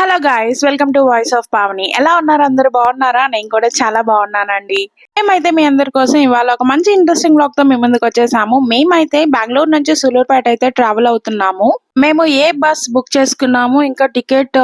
Hello guys, welcome to voice of Pavani. ఎలా ఉన్నారు? అందరూ బాగున్నారా? నేను కూడా చాలా బాగున్నానండి. మేమైతే మీ అందరి కోసం ఇవాళ ఒక మంచి ఇంట్రెస్టింగ్ బ్లాగ్ తో మీ ముందుకు వచ్చేసాము. మేమైతే బెంగళూరు నుంచి సూలూరుపేట అయితే ట్రావెల్ అవుతున్నాము. మేము ఏ బస్ బుక్ చేసుకున్నాము, ఇంకా టికెట్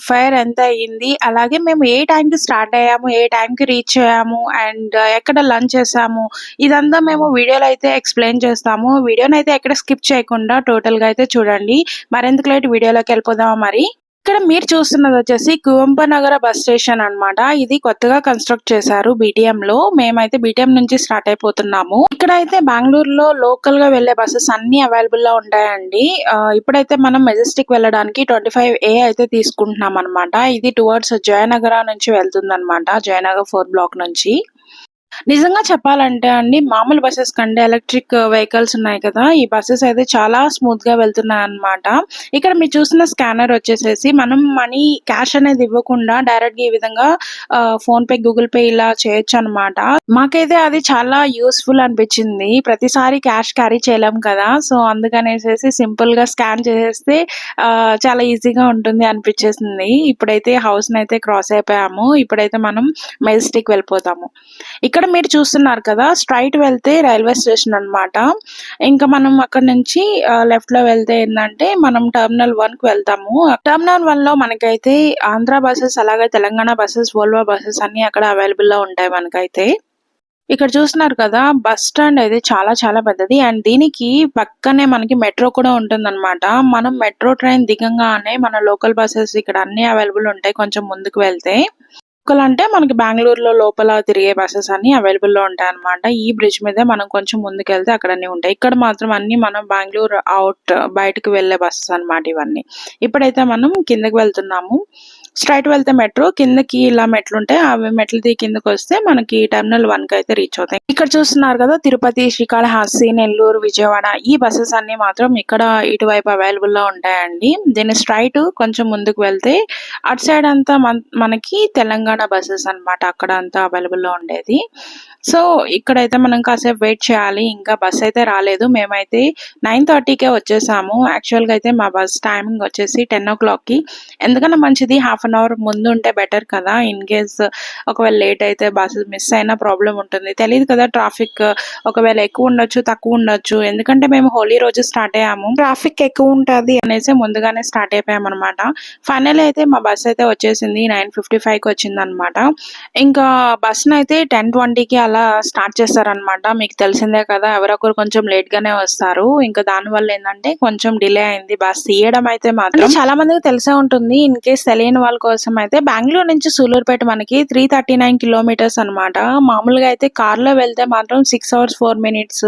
ఫేర్ ఎంత అయ్యింది, అలాగే మేము ఏ టైం కి స్టార్ట్ అయ్యాము, ఏ టైం కి రీచ్ అయ్యాము అండ్ ఎక్కడ లంచ్ చేసాము, ఇదంతా మేము వీడియోలో అయితే ఎక్స్ప్లెయిన్ చేస్తాము. వీడియోని అయితే ఎక్కడ స్కిప్ చేయకుండా టోటల్ గా అయితే చూడండి. మరెందుకు లేట్, వీడియోలోకి వెళ్ళిపోదామా మరి. ఇక్కడ మీరు చూస్తున్నది వచ్చేసి కువంపనగర బస్ స్టేషన్ అన్నమాట. ఇది కొత్తగా కన్స్ట్రక్ట్ చేశారు బీటీఎం లో. మేమైతే బీటీఎం నుంచి స్టార్ట్ అయిపోతున్నాము. ఇక్కడ అయితే బెంగళూరులో లోకల్ గా వెళ్లే బస్సెస్ అన్ని అవైలబుల్ లో ఉంటాయండి. ఇప్పుడైతే మనం మెజెస్టిక్ వెళ్ళడానికి 25A అయితే తీసుకుంటున్నాం అనమాట. ఇది టువర్డ్స్ జయనగర నుంచి వెళ్తుంది అనమాట. జయనగర్ 4 బ్లాక్ నుంచి. నిజంగా చెప్పాలంటే అండి, మామూలు బస్సెస్ కంటే ఎలక్ట్రిక్ వెహికల్స్ ఉన్నాయి కదా, ఈ బస్సెస్ అయితే చాలా స్మూత్ గా వెళ్తున్నాయి అన్నమాట. ఇక్కడ మీరు చూసిన స్కానర్ వచ్చేసేసి మనం మనీ క్యాష్ అనేది ఇవ్వకుండా డైరెక్ట్ గా ఈ విధంగా ఫోన్ పే, గూగుల్ పే ఇలా చేయొచ్చు అనమాట. మాకైతే అది చాలా యూస్ఫుల్ అనిపించింది. ప్రతిసారి క్యాష్ క్యారీ చేయలేం కదా, సో అందుకనేసి సింపుల్ గా స్కాన్ చేసేస్తే చాలా ఈజీగా ఉంటుంది అనిపించేసింది. ఇప్పుడైతే హౌస్ అయితే క్రాస్ అయిపోయాము. ఇప్పుడైతే మనం మెజెస్టిక్ వెళ్ళిపోతాము. ఇక్కడ మీరు చూస్తున్నారు కదా, స్ట్రైట్ వెళ్తే రైల్వే స్టేషన్ అన్నమాట. ఇంకా మనం అక్కడ నుంచి లెఫ్ట్ లో వెళ్తే ఏంటంటే మనం టెర్మినల్ 1 కి వెళ్తాము. టెర్మినల్ 1 లో మనకైతే ఆంధ్ర బస్సెస్, అలాగే తెలంగాణ బస్సెస్, వోల్వో బస్సెస్ అన్ని అక్కడ అవైలబుల్ లో ఉంటాయి మనకైతే. ఇక్కడ చూస్తున్నారు కదా, బస్ స్టాండ్ అయితే చాలా చాలా పెద్దది అండ్ దీనికి పక్కనే మనకి మెట్రో కూడా ఉంటుందన్నమాట. మనం మెట్రో ట్రైన్ దిగంగానే మన లోకల్ బస్సెస్ ఇక్కడ అన్ని అవైలబుల్ ఉంటాయి. కొంచెం ముందుకు వెళ్తే లోకల్ అంటే మనకి బెంగళూరులో లోపల తిరిగే బస్సెస్ అన్ని అవైలబుల్ లో ఉంటాయి అనమాట. ఈ బ్రిడ్జ్ మీద మనం కొంచెం ముందుకు వెళ్తే అక్కడ అన్ని ఉంటాయి. ఇక్కడ మాత్రం అన్ని మనం బెంగళూరు అవుట్ బయటకు వెళ్లే బస్సెస్ అన్నమాట ఇవన్నీ. ఇప్పుడైతే మనం కిందకి వెళ్తున్నాము. స్ట్రైట్ వెళ్తే మెట్రో, కిందకి ఇలా మెట్లు ఉంటాయి. అవి మెట్లు దిగి కిందకి వస్తే మనకి టెర్మినల్ 1 కి అయితే రీచ్ అవుతాయి. ఇక్కడ చూస్తున్నారు కదా, తిరుపతి, శ్రీకాళహస్తి, నెల్లూరు, విజయవాడ ఈ బస్సెస్ అన్ని మాత్రం ఇక్కడ ఇటువైపు అవైలబుల్ లో ఉంటాయండి. దీని స్ట్రైట్ కొంచెం ముందుకు వెళ్తే అటు సైడ్ అంతా మనకి తెలంగాణ బస్సెస్ అన్నమాట. అక్కడ అంతా అవైలబుల్ లో ఉండేది. సో ఇక్కడైతే మనం కాసేపు వెయిట్ చేయాలి. ఇంకా బస్ అయితే రాలేదు. మేమైతే 9:30కే వచ్చేసాము. యాక్చువల్ గా అయితే మా బస్ టైమింగ్ వచ్చేసి 10 o'clock కి. ఎందుకన్నా మంచిది, హాఫ్ అన్ అవర్ ముందు ఉంటే బెటర్ కదా. ఇన్ కేస్ ఒకవేళ లేట్ అయితే బస్ మిస్ అయినా ప్రాబ్లం ఉంటుంది. తెలియదు కదా, ట్రాఫిక్ ఒకవేళ ఎక్కువ ఉండొచ్చు, తక్కువ ఉండొచ్చు. ఎందుకంటే మేము హోలీ రోజు స్టార్ట్ అయ్యాము, ట్రాఫిక్ ఎక్కువ ఉంటది అనేసి ముందుగానే స్టార్ట్ అయిపోయాం అనమాట. ఫైనల్ అయితే మా బస్ అయితే వచ్చేసింది. 9:55కి వచ్చింది అనమాట. ఇంకా బస్ అయితే 10:20కి అలా స్టార్ట్ చేస్తారనమాట. మీకు తెలిసిందే కదా, ఎవరొకరు కొంచెం లేట్ గానే వస్తారు. ఇంకా దాని వల్ల ఏంటంటే కొంచెం డిలే అయింది బస్ తీయడం. అయితే మాత్రం చాలా మందికి తెలిసే ఉంటుంది. ఇన్ కేస్ తెలియని వాళ్ళ కోసం అయితే బెంగళూరు నుంచి సూలూరుపేట మనకి 339 కిలోమీటర్స్ అనమాట. మామూలుగా అయితే కార్ లో వెళ్తే మాత్రం 6 hours 4 minutes,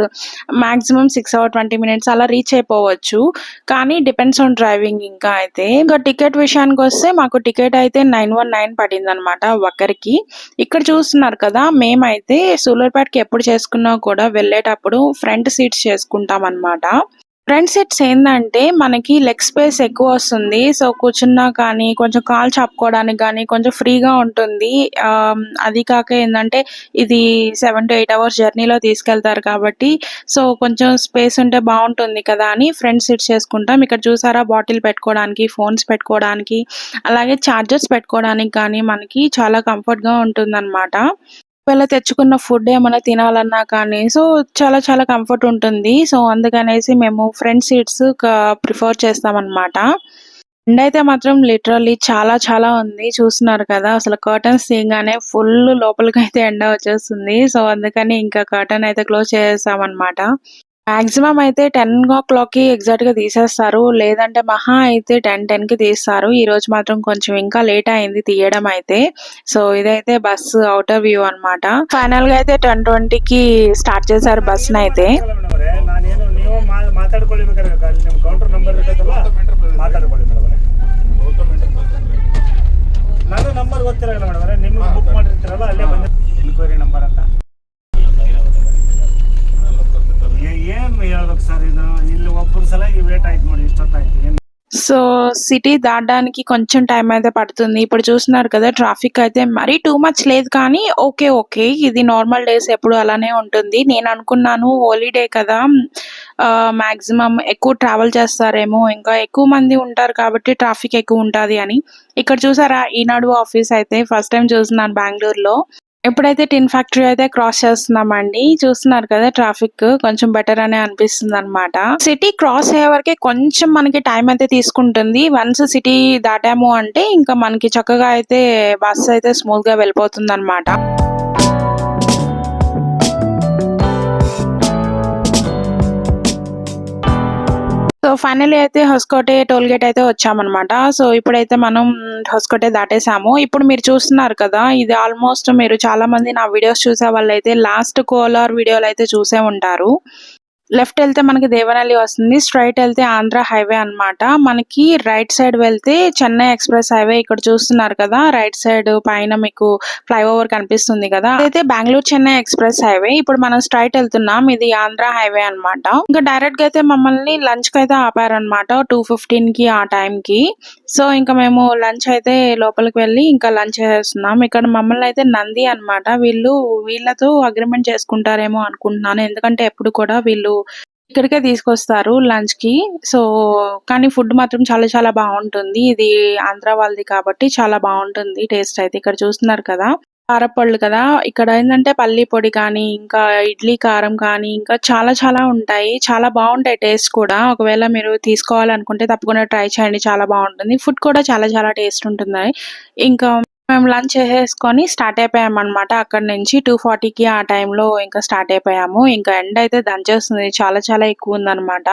maximum 6 hours 20 minutes అలా రీచ్ అయిపోవచ్చు. కానీ డిపెండ్స్ ఆన్ డ్రైవింగ్. ఇంకా టికెట్ విషయానికి వస్తే మాకు టికెట్ అయితే 919 పడింది అనమాట ఒక్కరికి. ఇక్కడ చూస్తున్నారు కదా, మేమైతే సూలూరుపేటకి ఎప్పుడు చేసుకున్నా కూడా వెళ్ళేటప్పుడు ఫ్రంట్ సీట్స్ చేసుకుంటాం అన్నమాట. ఫ్రంట్ సీట్స్ ఏంటంటే మనకి లెగ్ స్పేస్ ఎక్కువ వస్తుంది. సో కూర్చున్నా కానీ కొంచెం కాలు చాపుకోవడానికి కానీ కొంచెం ఫ్రీగా ఉంటుంది. అది కాక ఏంటంటే ఇది 7 to 8 hours జర్నీలో తీసుకెళ్తారు కాబట్టి సో కొంచెం స్పేస్ ఉంటే బాగుంటుంది కదా అని ఫ్రంట్ సీట్స్ చేసుకుంటాం. ఇక్కడ చూసారా, బాటిల్ పెట్టుకోవడానికి, ఫోన్స్ పెట్టుకోవడానికి, అలాగే చార్జర్స్ పెట్టుకోవడానికి కానీ మనకి చాలా కంఫర్ట్ గా ఉంటుంది అనమాట. ఒకవేళ తెచ్చుకున్న ఫుడ్ ఏమైనా తినాలన్నా కానీ సో చాలా చాలా కంఫర్ట్ ఉంటుంది. సో అందుకనేసి మేము ఫ్రంట్ సీట్స్ ప్రిఫర్ చేస్తాం అనమాట. ఎండ అయితే మాత్రం లిటరల్లీ చాలా చాలా ఉంది. చూస్తున్నారు కదా, అసలు కర్టన్స్ తీయగానే ఫుల్ లోపలికి అయితే ఎండ వచ్చేస్తుంది. సో అందుకని ఇంకా కర్టన్ అయితే క్లోజ్ చేసేసాం అనమాట. మాక్సిమం అయితే 10 o'clock కి ఎగ్జాక్ట్ గా తీసేస్తారు. లేదంటే మహా అయితే 10:10 కి తీస్తారు. ఈ రోజు మాత్రం కొంచెం ఇంకా లేట్ అయింది తీయడం అయితే. సో ఇదైతే బస్ అవుటర్ వ్యూ అన్నమాట. ఫైనల్ గా అయితే 10:20కి స్టార్ట్ చేశారు బస్ అయితే. సో, సిటీ దాటడానికి కొంచెం టైం అయితే పడుతుంది. ఇప్పుడు చూస్తున్నారు కదా! ట్రాఫిక్ అయితే మరీ టూ మచ్ లేదు కానీ ఓకే. ఓకే. ఇది నార్మల్ డేస్ ఎప్పుడు అలానే ఉంటుంది. నేననుకున్నాను హాలిడే కదా! మాక్సిమం ఎక్కువ ట్రావెల్ చేస్తారేమో, ఇంకా ఎక్కువ మంది ఉంటారు కాబట్టి ట్రాఫిక్ ఎక్కువుంటాది అని. ఇక్కడ చూసారా ఈనాడు ఆఫీస్ అయితే ఫస్ట్ టైమ్ చూస్తున్నాను బెంగుళూరులో. ఎప్పుడైతే టిన్ ఫ్యాక్టరీ అయితే క్రాస్ చేస్తున్నామండి. చూస్తున్నారు కదా! ట్రాఫిక్ కొంచెం బెటర్ అనే అనిపిస్తుందనమాట. సిటీ క్రాస్ అయ్యే వరకే కొంచెం మనకి టైం అయితే తీసుకుంటుంది. వన్స్ సిటీ దాటాము అంటే ఇంకా మనకి చక్కగా అయితే బస్ అయితే స్మూత్‌గా వెళ్ళిపోతుందనమాట. సో, ఫైనల్లీ అయితే హొస్కోటే టోల్ గేట్ అయితే వచ్చామనమాట. సో, ఇప్పుడైతే మనం హొస్కోటే దాటేసాము. ఇప్పుడు మీరు చూస్తున్నారు కదా! ఇది ఆల్‌మోస్ట్ మీరు చాలా మంది నా వీడియోస్ చూసే వాళ్ళైతే లాస్ట్ కోలార్ వీడియోలయితే చూసే ఉంటారు. లెఫ్ట్ ఎళ్తే మనకి దేవనహల్లి వస్తుంది. స్ట్రెయిట్ ఎళ్తే ఆంధ్ర హైవే అన్నమాట. మనకి రైట్ సైడ్ వెళ్తే చెన్నై ఎక్స్‌ప్రెస్ హైవే ఇక్కడ చూస్తున్నారు కదా! రైట్ సైడ్ పైన మీకు ఫ్లైఓవర్ కనిపిస్తుంది కదా! అదైతే బెంగుళూరు చెన్నై ఎక్స్‌ప్రెస్ హైవే. ఇప్పుడు మనం స్ట్రెయిట్ ఎళ్తున్నాం. ఇది ఆంధ్ర హైవే అన్నమాట. ఇంకా డైరెక్ట్‌గా అయితే మమ్మల్ని లంచ్‌కైతే ఆపారన్నమాట. 2:15కి ఆ టైంకి. సో, ఇంకా మేము లంచ్ అయితే లోపలికి వెళ్లి ఇంకా లంచ్ చేసేస్తున్నాం. ఇక్కడ మమ్మల్ని అయితే నంది అన్నమాట. వీళ్ళతో అగ్రీమెంట్ చేసుకుంటారేమో అనుకుంటున్నాను. ఎందుకంటే ఎప్పుడు కూడా వీళ్ళు ఇక్కడికే తీసుకొస్తారు లంచ్‌కి. సో, కానీ ఫుడ్ మాత్రం చాలా చాలా బావుంటుంది. ఇది ఆంధ్ర వాళ్ళది కాబట్టి చాలా బావుంటుంది టేస్ట్ అయితే. ఇక్కడ చూస్తున్నారు కదా! కారప్పొళ్ళు కదా! ఇక్కడ ఏందంటే పల్లి పొడి కానీ, ఇంకా ఇడ్లీ కారం కానీ, ఇంకా చాలా చాలా ఉంటాయి. చాలా బావుంటాయి టేస్ట్ కూడా. ఒకవేళ మీరు తీసుకోవాలనుకుంటే తప్పకుండా ట్రై చేయండి. చాలా బావుంటుంది. ఫుడ్ కూడా చాలా చాలా టేస్ట్ ఉంటుంది. ఇంకా మేము లంచ్ చేసేసుకొని స్టార్ట్ అయిపోయామన్నమాట. అక్కడి నుంచి 2:40కి ఆ టైంలో ఇంకా స్టార్ట్ అయిపోయాము. ఇంకా ఎండ అయితే దంచేస్తుంది. చాలా చాలా ఎక్కువుందన్నమాట.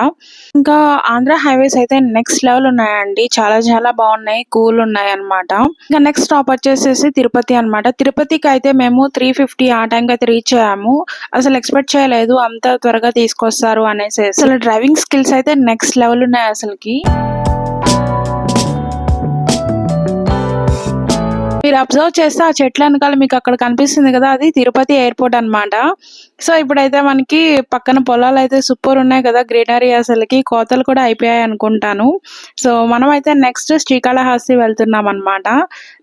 ఇంకా ఆంధ్ర హైవేస్ అయితే నెక్స్ట్ లెవెల్ ఉన్నాయండి. చాలా చాలా బావున్నాయి. కూల్ ఉన్నాయన్నమాట. ఇంకా నెక్స్ట్ స్టాప్ వచ్చేసేసి తిరుపతి అన్నమాట. తిరుపతికైతే మేము 3:50 ఆ టైంకైతే రీచ్ అయ్యాము. అసలు ఎక్స్‌పెక్ట్ చేయలేదు అంత త్వరగా తీసుకొస్తారు అనేసేసి. అసలు డ్రైవింగ్ స్కిల్స్ అయితే నెక్స్ట్ లెవెల్ ఉన్నాయి అసలకి. మీరు అబ్జర్వ్ చేస్తే ఆ చెట్ల ఎనకాల మీకక్కడ కనిపిస్తుంది గదా! అది తిరుపతి ఎయిర్‌పోర్ట్ అన్నమాట. సో, ఇప్పుడైతే మనకి పక్కన పొలాలైతే సూపరున్నాయి కదా! గ్రీనరీ అసలకి కోతలు కూడా అయిపోయాయనుకుంటాను. సో, మనమైతే నెక్స్ట్ శ్రీకాళహస్తి వెళ్తున్నామన్నమాట.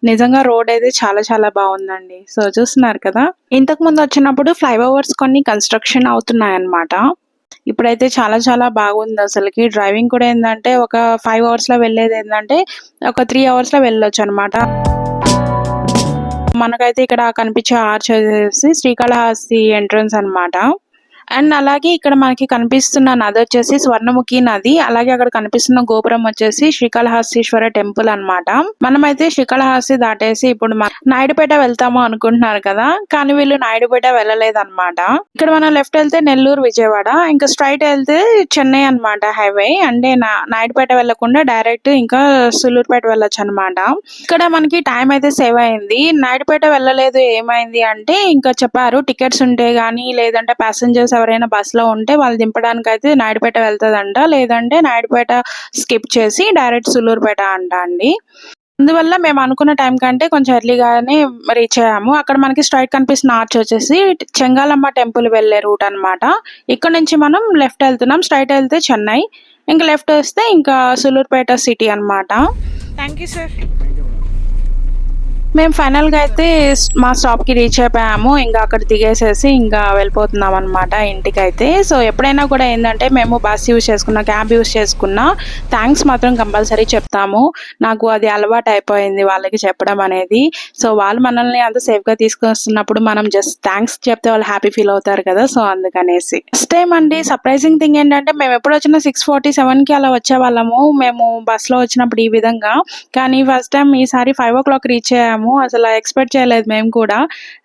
నిజంగా రోడయితే చాలా చాలా బావుందండి. సో, చూస్తున్నారు కదా! ఇంతకుముందొచ్చినప్పుడు ఫ్లైఓవర్స్ కొన్ని కన్‌స్ట్రక్షన్ అవుతున్నాయన్నమాట. ఇప్పుడైతే చాలా చాలా బాగుందసలకి. డ్రైవింగ్ కూడా ఏందంటే ఒక 5 అవర్స్‌లో వెళ్ళేదేందంటే ఒక 3 అవర్స్‌లో వెళ్ళొచ్చన్నమాట. మనకైతే ఇక్కడ కనిపించే ఆర్చ్ వచ్చేసి శ్రీకాళహస్తి ఎంట్రన్స్ అన్నమాట. అండ్ అలాగే ఇక్కడ మనకి కనిపిస్తున్న నదొచ్చేసి స్వర్ణముఖి నది. అలాగే అక్కడ కనిపిస్తున్న గోపురం వచ్చేసి శ్రీకాళహస్తీశ్వర టెంపుల్ అన్నమాట. మనమైతే శ్రీకాళహస్తి దాటేసి ఇప్పుడు నాయుడుపేట వెళ్తాము అనుకుంటున్నారు కదా! కానీ వీళ్ళు నాయుడుపేట వెళ్ళలేదన్నమాట. ఇక్కడ మనం లెఫ్ట్ ఎళ్తే నెల్లూరు, విజయవాడ. ఇంకా స్ట్రెయిట్ ఎళ్తే చెన్నై అన్నమాట హైవే. అంటే నాయుడుపేట వెళ్ళకుండా డైరెక్ట్ ఇంకా సులూరుపేట వెళ్ళొచ్చన్నమాట. ఇక్కడ మనకి టైం అయితే సేవ్ అయింది. నాయుడుపేట వెళ్ళలేదు ఏమైంది అంటే ఇంకా చెప్పారు టికెట్స్ ఉంటే గాని లేదంటే ప్యాసింజర్స్ ఎవరైనా బస్‌లో ఉంటే వాళ్ళు దింపడానికైతే నాయుడుపేట వెళ్తదంట. లేదంటే నాయుడుపేట స్కిప్ చేసి డైరెక్ట్ సులూరుపేట అంట అండి. అందువల్ల మేము అనుకున్న టైం కంటే కొంచెం ఎర్లీగానే రీచ్ అయ్యాము. అక్కడ మనకి స్ట్రెయిట్ కనిపిస్తున్న ఆర్చ్ వచ్చేసి చెంగాలమ్మ టెంపుల్ వెళ్ళే రూట్ అన్నమాట. ఇక్కడ నుంచి మనం లెఫ్ట్ ఎళ్తున్నాం. స్ట్రెయిట్ ఎళ్తే చెన్నై. ఇంకా లెఫ్ట్ వస్తే ఇంకా సులూరుపేట సిటీ అన్నమాట. Thank you sir. మేము ఫైనల్‌గా అయితే మా స్టాప్‌కి రీచ్ అయిపోయాము. ఇంకా అక్కడ దిగేసేసి ఇంకా వెళ్ళిపోతున్నామన్నమాట ఇంటికైతే. సో, ఎప్పుడైనా కూడా ఏందంటే మేము బస్ యూజ్ చేసుకున్నా, క్యాబ్ యూజ్ చేసుకున్నా థాంక్స్ మాత్రం కంపల్సరీ చెప్తాము. నాకు అది అలవాటయిపోయింది వాళ్ళకి చెప్పడం అనేది. సో, వాళ్ళు మనల్ని అంత సేఫ్‌గా తీసుకొస్తున్నప్పుడు మనం జస్ట్ థాంక్స్ చెప్తే వాళ్ళు హ్యాపీ ఫీల్ అవుతారు కదా! సో, అందుకనేసి. ఫస్ట్ టైమ్ అండి సర్ప్రైజింగ్ థింగ్ ఏంటంటే మేమెప్పుడొచ్చినా 6:47కి అలా వచ్చేవాళ్ళము. మేము బస్‌లో వచ్చినప్పుడు ఈ విధంగా. కానీ ఫస్ట్ టైమ్ ఈసారి 5:00 రీచ్ అయ్యాము. అసల ఎక్స్‌పెక్ట్ చేయలేదు మేము కూడా.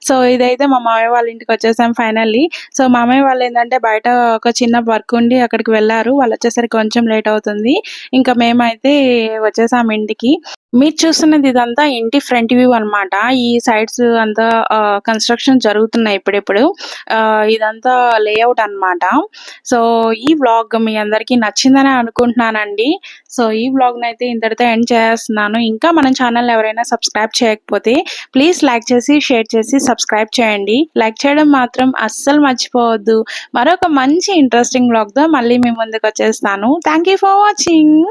సో, ఇదైతే మా మామయ్య వాళ్ళ ఇంటికొచ్చేసాం ఫైనల్లీ. సో, మామయ్య వాళ్ళేందంటే బయట ఒక చిన్న వర్క్ ఉండి అక్కడికి వెళ్లారు. వాళ్ళొచ్చేసరికి కొంచెం లేట్ అవుతుంది. ఇంకా మేమైతే వచ్చేసాం ఇంటికి. మీరు చూస్తున్నది ఇదంతా ఇంటి ఫ్రంట్ వ్యూ అన్నమాట. ఈ సైడ్స్ అంతా కన్‌స్ట్రక్షన్ జరుగుతున్నాయి ఇప్పుడిప్పుడు. ఇదంతా లేఔట్ అన్నమాట. సో, ఈ వ్లాగ్ మీ అందరికీ నచ్చిందనే అనుకుంటున్నానండి. సో, ఈ వ్లాగ్‌నైతే ఇంతటితో ఎండ్ చేసేస్తున్నాను. ఇంకా మన ఛానెల్‌ని ఎవరైనా సబ్స్క్రైబ్ చేయకపోతే ప్లీజ్ లైక్ చేసి, షేర్ చేసి సబ్స్క్రైబ్ చేయండి. లైక్ చేయడం మాత్రం అస్సలు మర్చిపోవద్దు. మరొక మంచి ఇంట్రెస్టింగ్ వ్లాగ్‌తో మళ్ళీ మీ ముందుకొచ్చేస్తాను. Thank you for watching.